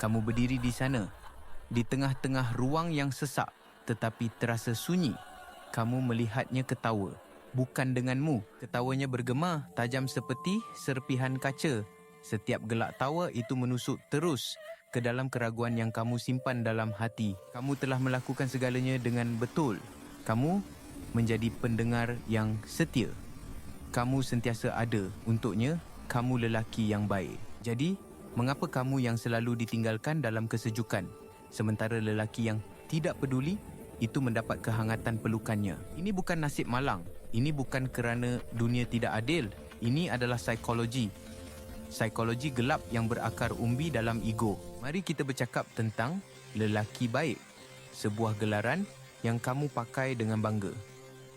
Kamu berdiri di sana, di tengah-tengah ruang yang sesak tetapi terasa sunyi. Kamu melihatnya ketawa, bukan denganmu. Ketawanya bergema, tajam seperti serpihan kaca. Setiap gelak tawa itu menusuk terus ke dalam keraguan yang kamu simpan dalam hati. Kamu telah melakukan segalanya dengan betul. Kamu menjadi pendengar yang setia. Kamu sentiasa ada untuknya. Kamu lelaki yang baik. Jadi, mengapa kamu yang selalu ditinggalkan dalam kesejukan, sementara lelaki yang tidak peduli itu mendapat kehangatan pelukannya? Ini bukan nasib malang. Ini bukan kerana dunia tidak adil. Ini adalah psikologi. Psikologi gelap yang berakar umbi dalam ego. Mari kita bercakap tentang lelaki baik. Sebuah gelaran yang kamu pakai dengan bangga.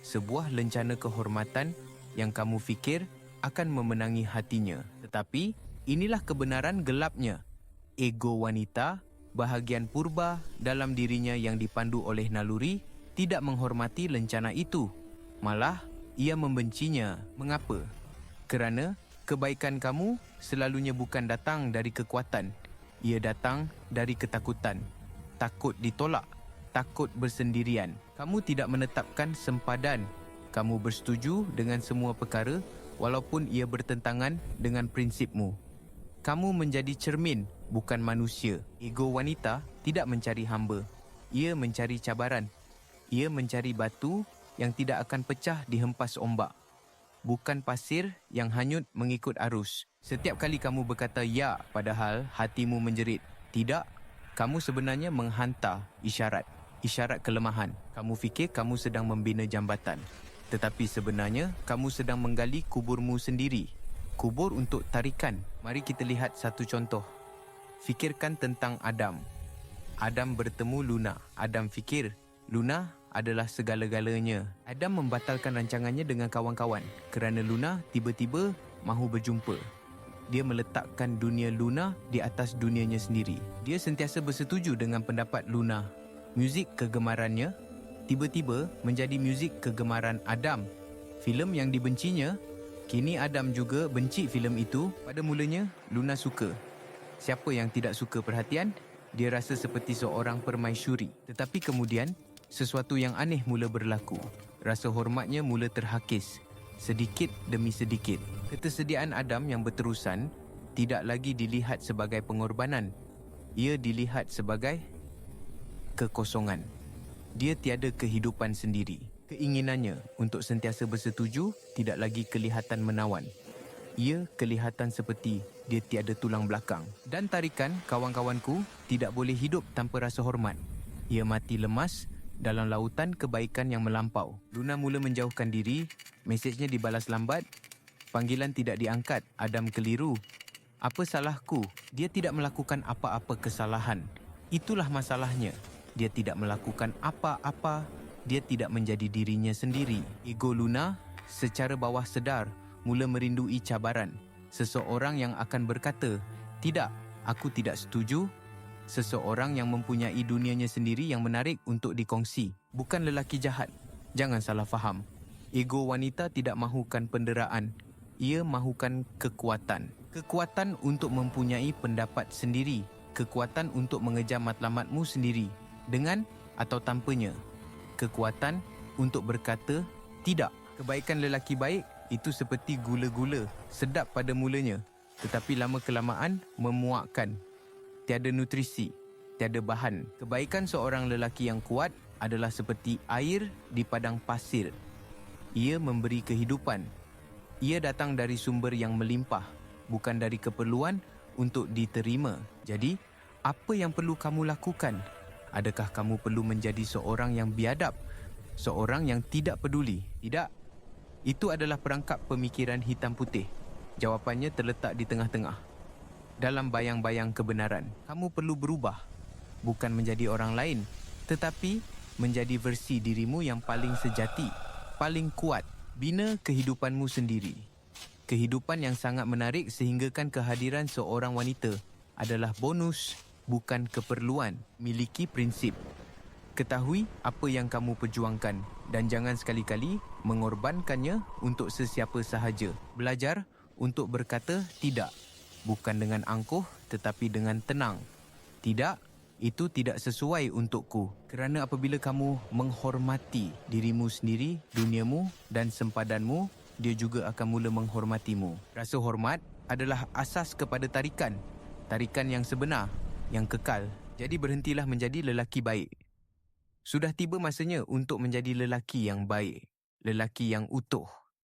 Sebuah lencana kehormatan yang kamu fikir akan memenangi hatinya. Tetapi inilah kebenaran gelapnya. Ego wanita, bahagian purba dalam dirinya yang dipandu oleh naluri, tidak menghormati lencana itu. Malah, ia membencinya. Mengapa? Kerana kebaikan kamu selalunya bukan datang dari kekuatan. Ia datang dari ketakutan. Takut ditolak, takut bersendirian. Kamu tidak menetapkan sempadan. Kamu bersetuju dengan semua perkara walaupun ia bertentangan dengan prinsipmu. Kamu menjadi cermin, bukan manusia. Ego wanita tidak mencari hamba. Ia mencari cabaran. Ia mencari batu yang tidak akan pecah dihempas ombak. Bukan pasir yang hanyut mengikut arus. Setiap kali kamu berkata ya padahal hatimu menjerit tidak, kamu sebenarnya menghantar isyarat. Isyarat kelemahan. Kamu fikir kamu sedang membina jambatan. Tetapi sebenarnya kamu sedang menggali kuburmu sendiri. Kubur untuk tarikan. Mari kita lihat satu contoh. Fikirkan tentang Adam. Adam bertemu Luna. Adam fikir Luna adalah segala-galanya. Adam membatalkan rancangannya dengan kawan-kawan kerana Luna tiba-tiba mahu berjumpa. Dia meletakkan dunia Luna di atas dunianya sendiri. Dia sentiasa bersetuju dengan pendapat Luna. Muzik kegemarannya tiba-tiba menjadi muzik kegemaran Adam. Filem yang dibencinya, kini Adam juga benci filem itu. Pada mulanya, Luna suka. Siapa yang tidak suka perhatian? Dia rasa seperti seorang permaisuri. Tetapi kemudian, sesuatu yang aneh mula berlaku. Rasa hormatnya mula terhakis, sedikit demi sedikit. Ketersediaan Adam yang berterusan tidak lagi dilihat sebagai pengorbanan. Ia dilihat sebagai kekosongan. Dia tiada kehidupan sendiri. Keinginannya untuk sentiasa bersetuju tidak lagi kelihatan menawan. Ia kelihatan seperti dia tiada tulang belakang. Dan tarikan kawan-kawanku tidak boleh hidup tanpa rasa hormat. Ia mati lemas dalam lautan kebaikan yang melampau. Luna mula menjauhkan diri. Mesejnya dibalas lambat. Panggilan tidak diangkat. Adam keliru. Apa salahku? Dia tidak melakukan apa-apa kesalahan. Itulah masalahnya. Dia tidak melakukan apa-apa. Dia tidak menjadi dirinya sendiri. Ego Luna secara bawah sedar mula merindui cabaran. Seseorang yang akan berkata, tidak, aku tidak setuju. Seseorang yang mempunyai dunianya sendiri yang menarik untuk dikongsi. Bukan lelaki jahat. Jangan salah faham. Ego wanita tidak mahukan penderaan. Ia mahukan kekuatan. Kekuatan untuk mempunyai pendapat sendiri. Kekuatan untuk mengejar matlamatmu sendiri. Dengan atau tanpanya. Kekuatan untuk berkata tidak. Kebaikan lelaki baik itu seperti gula-gula, sedap pada mulanya, tetapi lama-kelamaan memuakkan. Tiada nutrisi, tiada bahan. Kebaikan seorang lelaki yang kuat adalah seperti air di padang pasir. Ia memberi kehidupan. Ia datang dari sumber yang melimpah, bukan dari keperluan untuk diterima. Jadi, apa yang perlu kamu lakukan? Adakah kamu perlu menjadi seorang yang biadab? Seorang yang tidak peduli? Tidak. Itu adalah perangkap pemikiran hitam putih. Jawapannya terletak di tengah-tengah. Dalam bayang-bayang kebenaran, kamu perlu berubah. Bukan menjadi orang lain, tetapi menjadi versi dirimu yang paling sejati, paling kuat. Bina kehidupanmu sendiri. Kehidupan yang sangat menarik sehinggakan kehadiran seorang wanita adalah bonus, bukan keperluan. Miliki prinsip. Ketahui apa yang kamu perjuangkan dan jangan sekali-kali mengorbankannya untuk sesiapa sahaja. Belajar untuk berkata tidak. Bukan dengan angkuh tetapi dengan tenang. Tidak, itu tidak sesuai untukku. Kerana apabila kamu menghormati dirimu sendiri, duniamu dan sempadanmu, dia juga akan mula menghormatimu. Rasa hormat adalah asas kepada tarikan. Tarikan yang sebenar, yang kekal. Jadi berhentilah menjadi lelaki baik. Sudah tiba masanya untuk menjadi lelaki yang baik. Lelaki yang utuh.